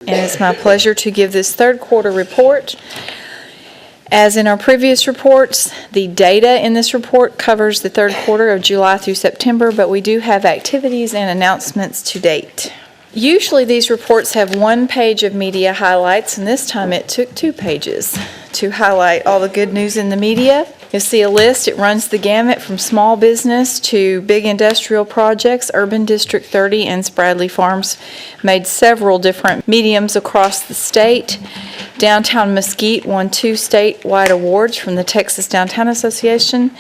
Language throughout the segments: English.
and it's my pleasure to give this third quarter report. As in our previous reports, the data in this report covers the third quarter of July through September, but we do have activities and announcements to date. Usually these reports have one page of media highlights, and this time it took 2 pages to highlight all the good news in the media. You'll see a list. It runs the gamut from small business to big industrial projects. Urban District 30 and Spradley Farms made several different mediums across the state. Downtown Mesquite won 2 statewide awards from the Texas Downtown Association,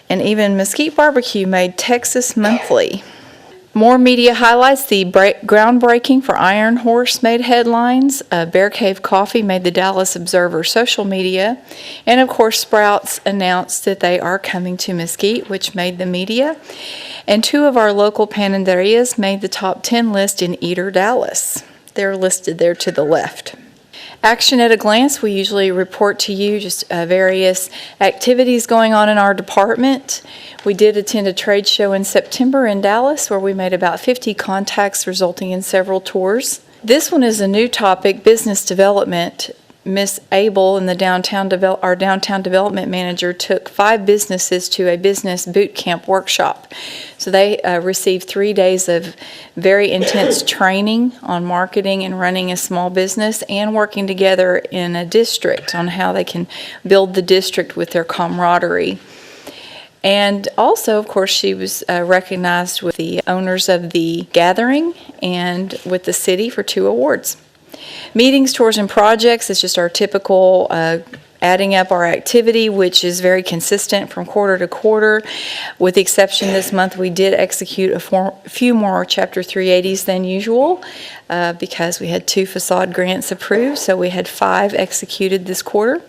and even Mesquite Barbecue made Texas Monthly. More media highlights. The groundbreaking for Iron Horse made headlines. Bear Cave Coffee made the Dallas Observer social media. And of course, Sprouts announced that they are coming to Mesquite, which made the media. And 2 of our local panaderias made the top 10 list in Eater, Dallas. They're listed there to the left. Action at a glance, we usually report to you just various activities going on in our department. We did attend a trade show in September in Dallas where we made about 50 contacts resulting in several tours. This one is a new topic, business development. Miss Abel and our downtown development manager took 5 businesses to a business boot camp workshop. So they received 3 days of very intense training on marketing and running a small business and working together in a district on how they can build the district with their camaraderie. And also, of course, she was recognized with the owners of the gathering and with the city for 2 awards. Meetings, tours, and projects is just our typical adding up our activity, which is very consistent from quarter to quarter. With the exception this month, we did execute a few more Chapter 380s than usual because we had 2 facade grants approved, so we had 5 executed this quarter.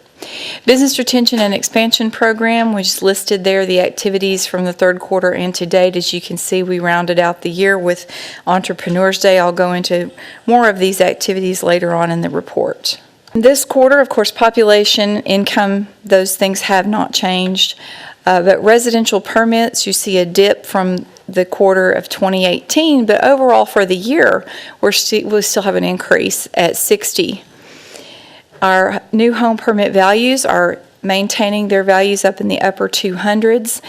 Business Retention and Expansion Program, which is listed there, the activities from the third quarter and to date. As you can see, we rounded out the year with Entrepreneurs Day. I'll go into more of these activities later on in the report. This quarter, of course, population, income, those things have not changed. But residential permits, you see a dip from the quarter of 2018, but overall for the year, we still have an increase at 60. Our new home permit values are maintaining their values up in the upper 200s.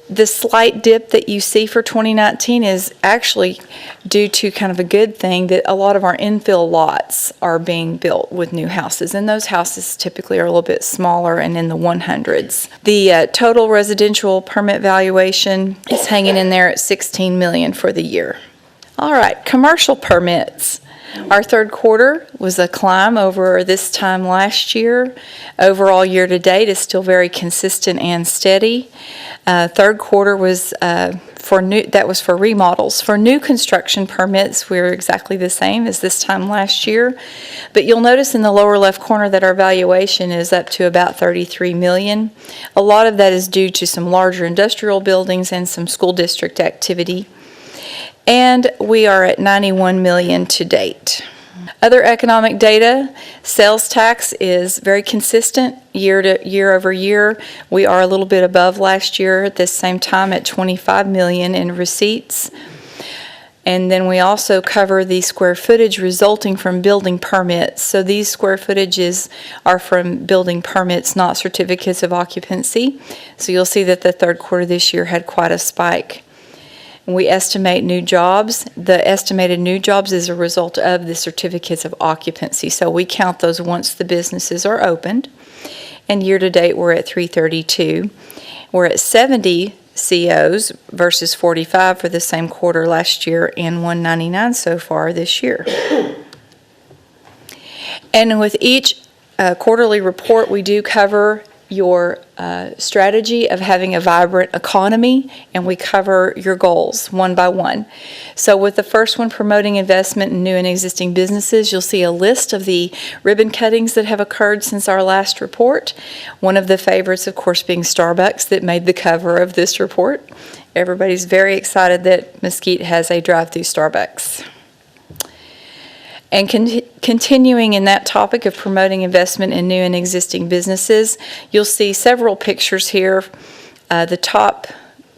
The slight dip that you see for 2019 is actually due to kind of a good thing that a lot of our infill lots are being built with new houses, and those houses typically are a little bit smaller and in the 100s. The total residential permit valuation is hanging in there at $16 million for the year. All right, commercial permits. Our third quarter was a climb over this time last year. Overall year to date is still very consistent and steady. Third quarter was for remodels. For new construction permits, we're exactly the same as this time last year. But you'll notice in the lower left corner that our valuation is up to about $33 million. A lot of that is due to some larger industrial buildings and some school district activity. And we are at $91 million to date. Other economic data, sales tax is very consistent year over year. We are a little bit above last year at this same time at $25 million in receipts. And then we also cover the square footage resulting from building permits. So these square footages are from building permits, not certificates of occupancy. So you'll see that the third quarter this year had quite a spike. We estimate new jobs. The estimated new jobs is a result of the certificates of occupancy. So we count those once the businesses are opened. And year to date, we're at 332. We're at 70 COs versus 45 for the same quarter last year and 199 so far this year. And with each quarterly report, we do cover your strategy of having a vibrant economy, and we cover your goals one by one. So with the first one, promoting investment in new and existing businesses, you'll see a list of the ribbon cuttings that have occurred since our last report. One of the favorites, of course, being Starbucks that made the cover of this report. Everybody's very excited that Mesquite has a drive-through Starbucks. And continuing in that topic of promoting investment in new and existing businesses, you'll see several pictures here. The top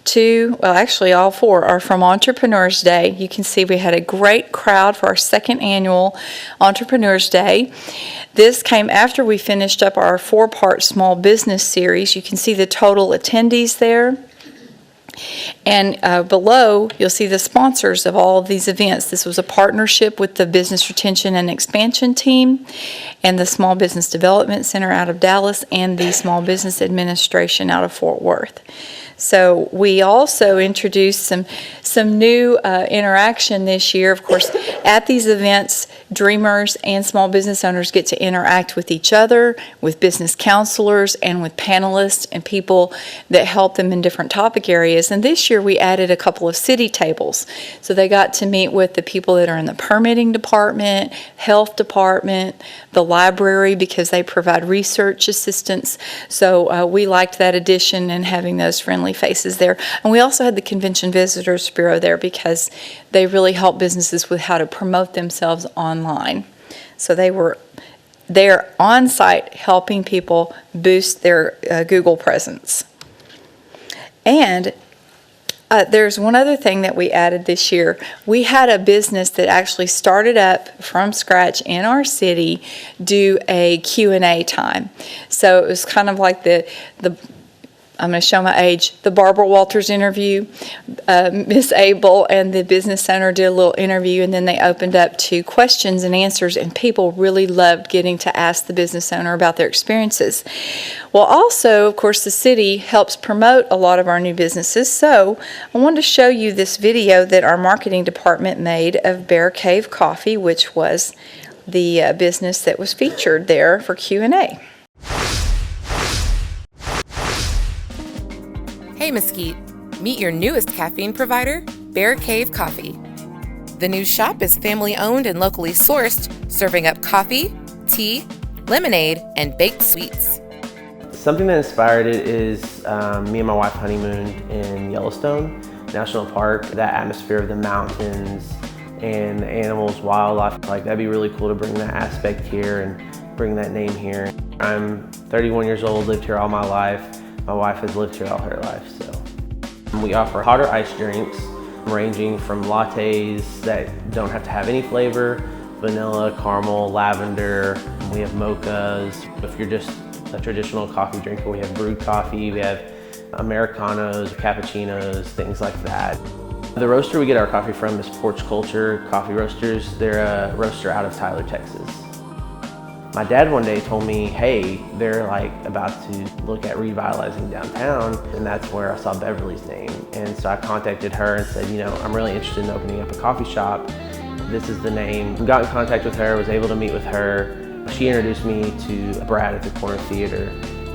two, well, actually all four are from Entrepreneurs Day. You can see we had a great crowd for our second annual Entrepreneurs Day. This came after we finished up our 4-part small business series. You can see the total attendees there. And below, you'll see the sponsors of all of these events. This was a partnership with the Business Retention and Expansion Team and the Small Business Development Center out of Dallas and the Small Business Administration out of Fort Worth. So we also introduced some new interaction this year. Of course, at these events, dreamers and small business owners get to interact with each other, with business counselors, and with panelists and people that help them in different topic areas. And this year we added a couple of city tables. So they got to meet with the people that are in the permitting department, health department, the library, because they provide research assistance. So we liked that addition and having those friendly faces there. And we also had the Convention Visitors Bureau there because they really help businesses with how to promote themselves online. So they were there on site helping people boost their Google presence. And there's one other thing that we added this year. We had a business that actually started up from scratch in our city do a Q&A time. So it was kind of like the I'm going to show my age, the Barbara Walters interview. Miss Abel and the business owner did a little interview, and then they opened up to questions and answers, and people really loved getting to ask the business owner about their experiences. Well, also, of course, the city helps promote a lot of our new businesses, so I wanted to show you this video that our marketing department made of Bear Cave Coffee, which was the business that was featured there for Q&A. Hey Mesquite, meet your newest caffeine provider, Bear Cave Coffee. The new shop is family owned and locally sourced, serving up coffee, tea, lemonade, and baked sweets. Something that inspired it is me and my wife honeymooned in Yellowstone National Park. That atmosphere of the mountains and the animals, wildlife, like that'd be really cool to bring that aspect here and bring that name here. I'm 31 years old, lived here all my life. My wife has lived here all her life, so. We offer hotter iced drinks, ranging from lattes that don't have to have any flavor, vanilla, caramel, lavender. We have mochas. If you're just a traditional coffee drinker, we have brewed coffee, we have Americanos, cappuccinos, things like that. The roaster we get our coffee from is Porch Culture Coffee Roasters. They're a roaster out of Tyler, Texas. My dad one day told me, hey, they're like about to look at revitalizing downtown, and that's where I saw Beverly's name. And so I contacted her and said, you know, I'm really interested in opening up a coffee shop. This is the name. I got in contact with her, was able to meet with her. She introduced me to Brad at the Corner Theater.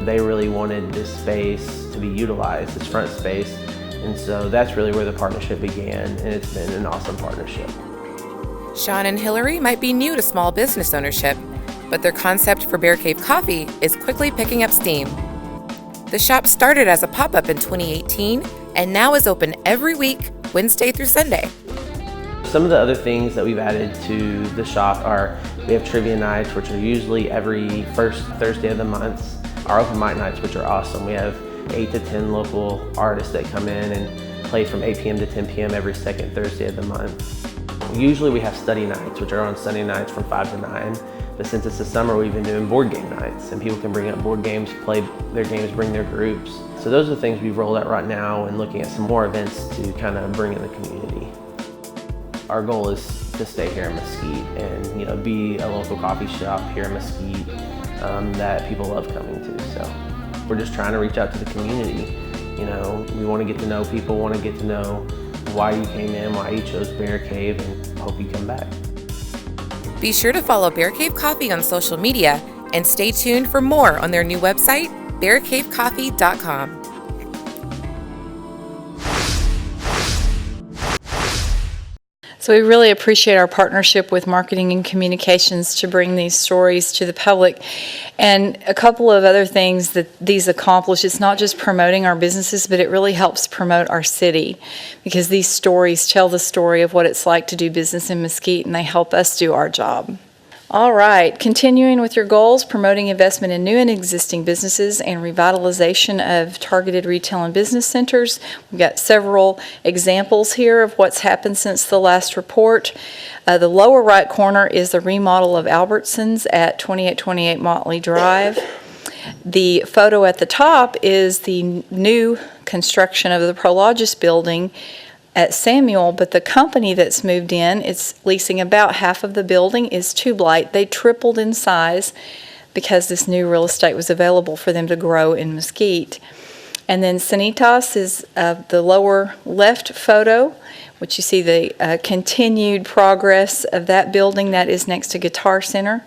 They really wanted this space to be utilized, this front space. And so that's really where the partnership began, and it's been an awesome partnership. Sean and Hillary might be new to small business ownership, but their concept for Bear Cave Coffee is quickly picking up steam. The shop started as a pop-up in 2018 and now is open every week, Wednesday through Sunday. Some of the other things that we've added to the shop are we have trivia nights, which are usually every first Thursday of the month. Our open mic nights, which are awesome. We have 8 to 10 local artists that come in and play from 8 p.m. to 10 p.m. every second Thursday of the month. Usually we have study nights, which are on Sunday nights from 5 to 9. But since it's the summer, we've been doing board game nights, and people can bring up board games, play their games, bring their groups. So those are the things we've rolled out right now, and looking at some more events to kind of bring in the community. Our goal is to stay here in Mesquite and, you know, be a local coffee shop here in Mesquite that people love coming to. So we're just trying to reach out to the community. You know, we want to get to know people, want to get to know why you came in, why you chose Bear Cave, and hope you come back. Be sure to follow Bear Cave Coffee on social media and stay tuned for more on their new website, bearcavecoffee.com. So we really appreciate our partnership with marketing and communications to bring these stories to the public. And a couple of other things that these accomplish, it's not just promoting our businesses, but it really helps promote our city, because these stories tell the story of what it's like to do business in Mesquite, and they help us do our job. All right, continuing with your goals, promoting investment in new and existing businesses and revitalization of targeted retail and business centers. We've got several examples here of what's happened since the last report. The lower right corner is the remodel of Albertsons at 2828 Motley Drive. The photo at the top is the new construction of the Prologis building at Samuel, but the company that's moved in, it's leasing about half of the building, is Tube Light. They tripled in size because this new real estate was available for them to grow in Mesquite. And then Sanitas is the lower left photo, which you see the continued progress of that building that is next to Guitar Center.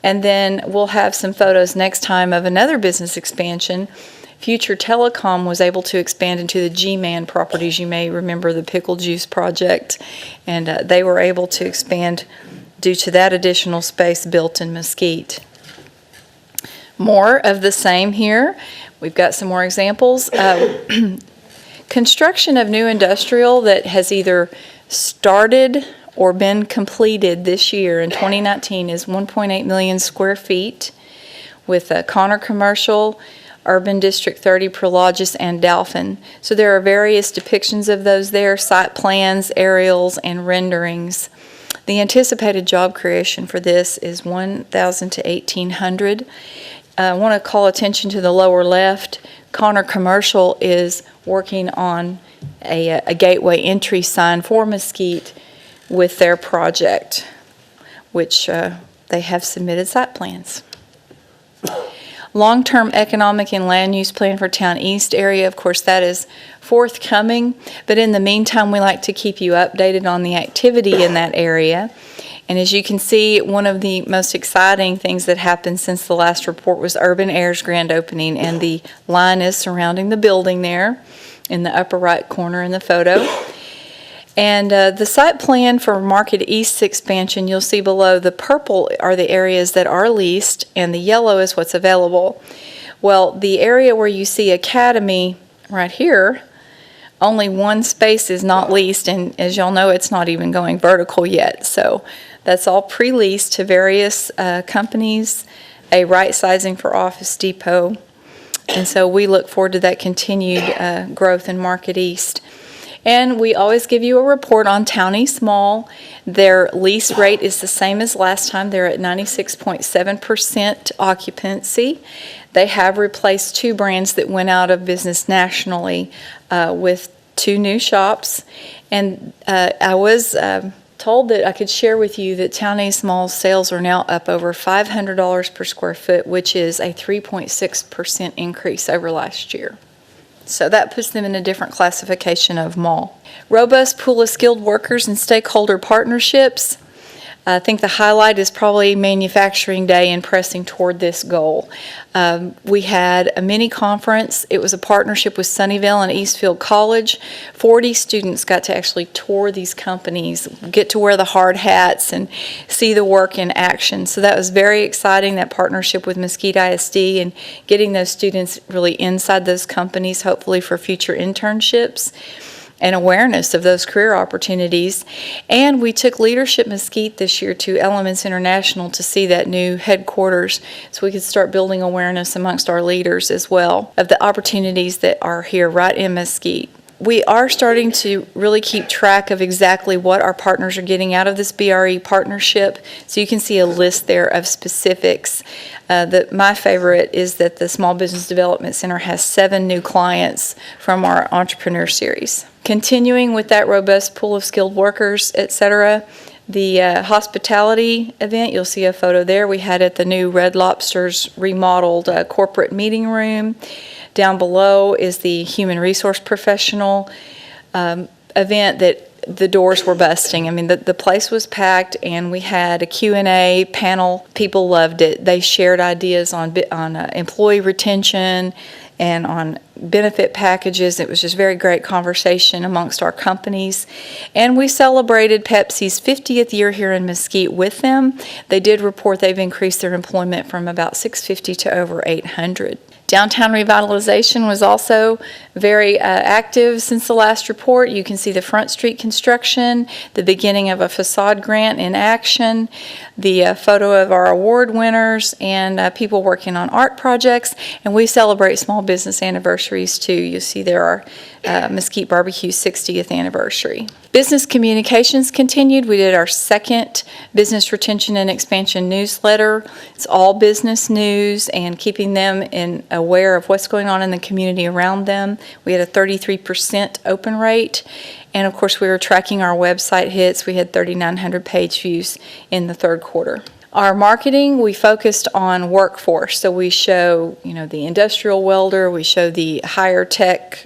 And then we'll have some photos next time of another business expansion. Future Telecom was able to expand into the G-Man properties. You may remember the Pickle Juice project, and they were able to expand due to that additional space built in Mesquite. More of the same here. We've got some more examples. Construction of new industrial that has either started or been completed this year in 2019 is 1.8 million square feet with Connor Commercial, Urban District 30, Prologis, and Dalphin. So there are various depictions of those there, site plans, aerials, and renderings. The anticipated job creation for this is 1,000 to 1,800. I want to call attention to the lower left. Connor Commercial is working on a gateway entry sign for Mesquite with their project, which they have submitted site plans. Long-term economic and land use plan for Town East area, of course, that is forthcoming. But in the meantime, we like to keep you updated on the activity in that area. And as you can see, one of the most exciting things that happened since the last report was Urban Air's grand opening, and the line is surrounding the building there in the upper right corner in the photo. And the site plan for Market East's expansion, you'll see below, the purple are the areas that are leased, and the yellow is what's available. Well, the area where you see Academy right here, only one space is not leased, and as y'all know, it's not even going vertical yet. So that's all pre-leased to various companies, a right sizing for Office Depot. And so we look forward to that continued growth in Market East. And we always give you a report on Town East Mall. Their lease rate is the same as last time. They're at 96.7% occupancy. They have replaced two brands that went out of business nationally with two new shops. And I was told that I could share with you that Town East Mall's sales are now up over $500 per square foot, which is a 3.6% increase over last year. So that puts them in a different classification of mall. Robust pool of skilled workers and stakeholder partnerships. I think the highlight is probably Manufacturing Day and pressing toward this goal. We had a mini conference. It was a partnership with Sunnyvale and Eastfield College. 40 students got to actually tour these companies, get to wear the hard hats and see the work in action. So that was very exciting, that partnership with Mesquite ISD and getting those students really inside those companies, hopefully for future internships and awareness of those career opportunities. And we took Leadership Mesquite this year to Elements International to see that new headquarters so we could start building awareness amongst our leaders as well of the opportunities that are here right in Mesquite. We are starting to really keep track of exactly what our partners are getting out of this BRE partnership. So you can see a list there of specifics. My favorite is that the Small Business Development Center has 7 new clients from our Entrepreneur Series. Continuing with that robust pool of skilled workers, etc., the hospitality event, you'll see a photo there we had at the new Red Lobster's remodeled corporate meeting room. Down below is the human resource professional event that the doors were busting. I mean, the place was packed, and we had a Q&A panel. People loved it. They shared ideas on employee retention and on benefit packages. It was just very great conversation amongst our companies. And we celebrated Pepsi's 50th year here in Mesquite with them. They did report they've increased their employment from about 650 to over 800. Downtown revitalization was also very active since the last report. You can see the Front Street construction, the beginning of a facade grant in action, the photo of our award winners, and people working on art projects. And we celebrate small business anniversaries too. You see there our Mesquite Barbecue's 60th anniversary. Business communications continued. We did our second business retention and expansion newsletter. It's all business news and keeping them aware of what's going on in the community around them. We had a 33% open rate. And of course, we were tracking our website hits. We had 3,900 page views in the third quarter. Our marketing, we focused on workforce. So we show, the industrial welder, we show the higher tech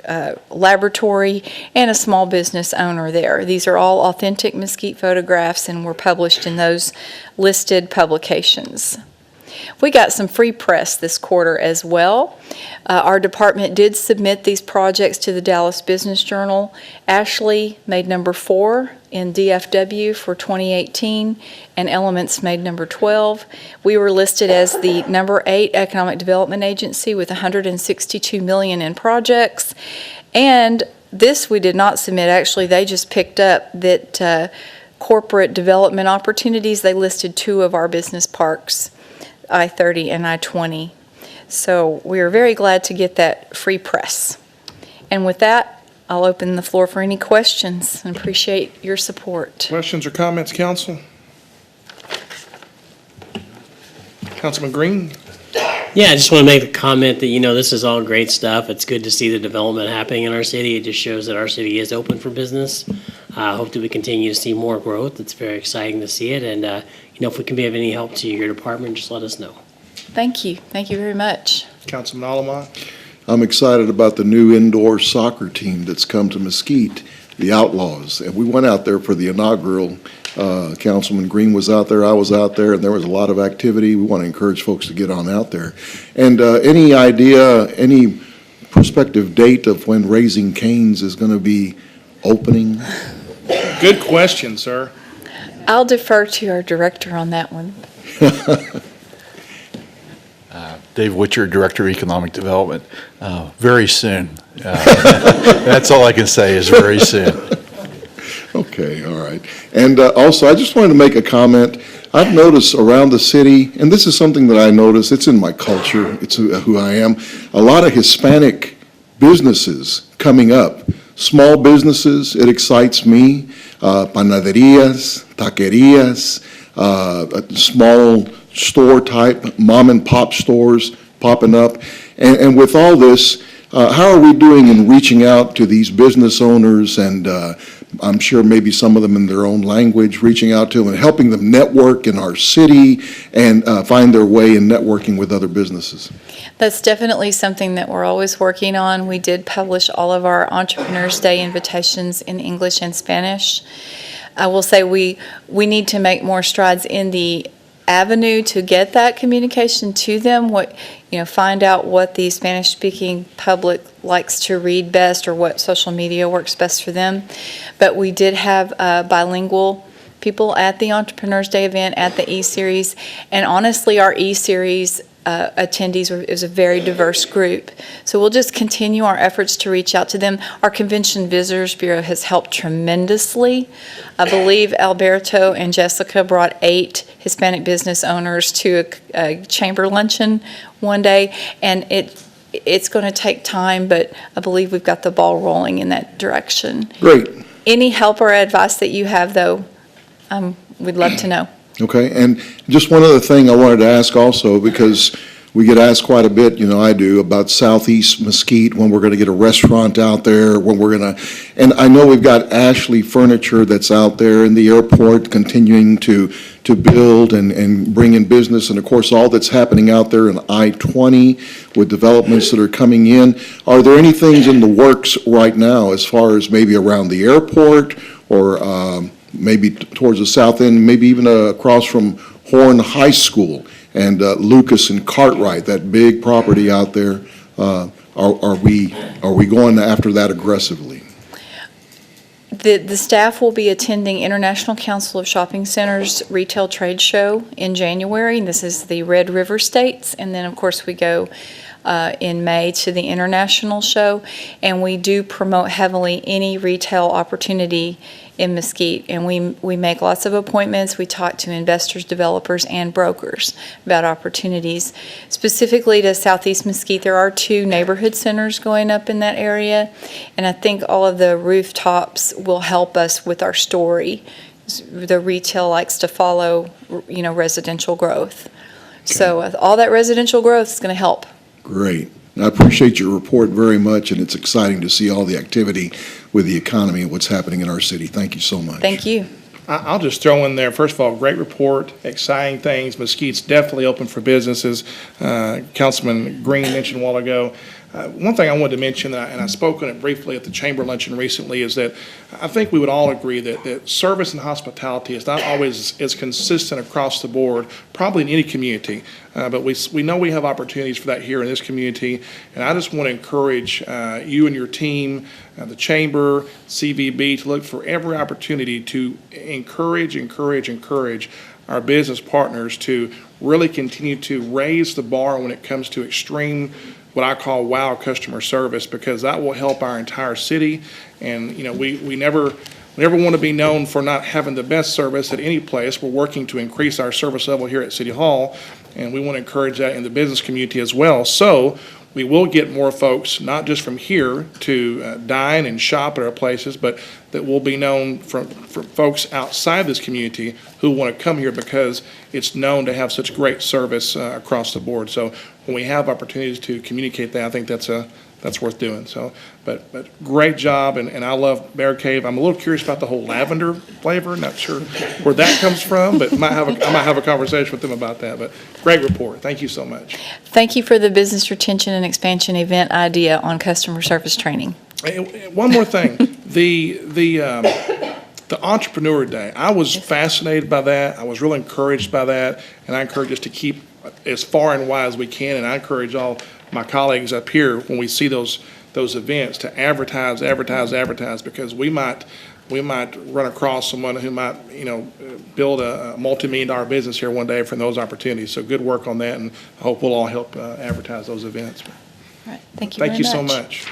laboratory, and a small business owner there. These are all authentic Mesquite photographs and were published in those listed publications. We got some free press this quarter as well. Our department did submit these projects to the Dallas Business Journal. Ashley made number 4 in DFW for 2018, and Elements made number 12. We were listed as the number 8 economic development agency with $162 million in projects. And this we did not submit. Actually, they just picked up that corporate development opportunities. They listed 2 of our business parks, I-30 and I-20. So we are very glad to get that free press. And with that, I'll open the floor for any questions and appreciate your support. Questions or comments, council? Councilman Green? Yeah, I just want to make the comment that, this is all great stuff. It's good to see the development happening in our city. It just shows that our city is open for business. I hope that we continue to see more growth. It's very exciting to see it. And, if we can be of any help to your department, just let us know. Thank you. Thank you very much. Councilman Alamo? I'm excited about the new indoor soccer team that's come to Mesquite, the Outlaws. And we went out there for the inaugural. Councilman Green was out there, I was out there, and there was a lot of activity. We want to encourage folks to get on out there. And any idea, any prospective date of when Raising Cane's is going to be opening? Good question, sir. I'll defer to our director on that one. Dave Witcher, Director of Economic Development. Very soon. That's all I can say is very soon. Okay, all right. And also, I just wanted to make a comment. I've noticed around the city, and this is something that I notice, it's in my culture, it's who I am, a lot of Hispanic businesses coming up. Small businesses, it excites me. Panaderias, taquerias, small store type, mom and pop stores popping up. And with all this, how are we doing in reaching out to these business owners and I'm sure maybe some of them in their own language, reaching out to them and helping them network in our city and find their way in networking with other businesses? That's definitely something that we're always working on. We did publish all of our Entrepreneurs Day invitations in English and Spanish. I will say we need to make more strides in the avenue to get that communication to them. Find out what the Spanish-speaking public likes to read best or what social media works best for them. But we did have bilingual people at the Entrepreneurs Day event at the E-Series, and honestly, our E-Series attendees is a very diverse group. So we'll just continue our efforts to reach out to them. Our Convention Visitors Bureau has helped tremendously. I believe Alberto and Jessica brought 8 Hispanic business owners to a chamber luncheon one day, and it's going to take time, but I believe we've got the ball rolling in that direction. Great. Any help or advice that you have, though, we'd love to know. Okay, and just one other thing I wanted to ask also, because we get asked quite a bit, I do, about Southeast Mesquite, when we're going to get a restaurant out there, when we're going to, and I know we've got Ashley Furniture that's out there in the airport continuing to build and bring in business, and of course, all that's happening out there in I-20 with developments that are coming in. Are there any things in the works right now as far as maybe around the airport or maybe towards the south end, maybe even across from Horn High School and Lucas and Cartwright, that big property out there? Are we going after that aggressively? The staff will be attending International Council of Shopping Centers Retail Trade Show in January, and this is the Red River states. And then, of course, we go in May to the International Show, and we do promote heavily any retail opportunity in Mesquite. And we make lots of appointments. We talk to investors, developers, and brokers about opportunities. Specifically to Southeast Mesquite, there are 2 neighborhood centers going up in that area, and I think all of the rooftops will help us with our story. The retail likes to follow, residential growth. So all that residential growth is going to help. Great. I appreciate your report very much, and it's exciting to see all the activity with the economy and what's happening in our city. Thank you so much. Thank you. I'll just throw in there, first of all, great report, exciting things. Mesquite's definitely open for businesses. Councilman Green mentioned a while ago. One thing I wanted to mention, and I spoke on it briefly at the Chamber Luncheon recently, is that I think we would all agree that service and hospitality is not always as consistent across the board, probably in any community. But we know we have opportunities for that here in this community, and I just want to encourage you and your team, the Chamber, CVB, to look for every opportunity to encourage our business partners to really continue to raise the bar when it comes to extreme, what I call wow customer service, because that will help our entire city. And we never want to be known for not having the best service at any place. We're working to increase our service level here at City Hall, and we want to encourage that in the business community as well. So we will get more folks, not just from here, to dine and shop at our places, but that will be known from folks outside this community who want to come here because it's known to have such great service across the board. So when we have opportunities to communicate that, I think that's worth doing. So, but great job, and I love Bear Cave. I'm a little curious about the whole lavender flavor. Not sure where that comes from, but I might have a conversation with them about that. But great report. Thank you so much. Thank you for the business retention and expansion event idea on customer service training. One more thing, the Entrepreneur Day. I was fascinated by that. I was really encouraged by that, and I encourage us to keep as far and wide as we can. And I encourage all my colleagues up here, when we see those events, to advertise, because we might run across someone who might build a multi-million-dollar business here one day from those opportunities. So good work on that, and I hope we'll all help advertise those events. All right. Thank you very Thank you so much. much.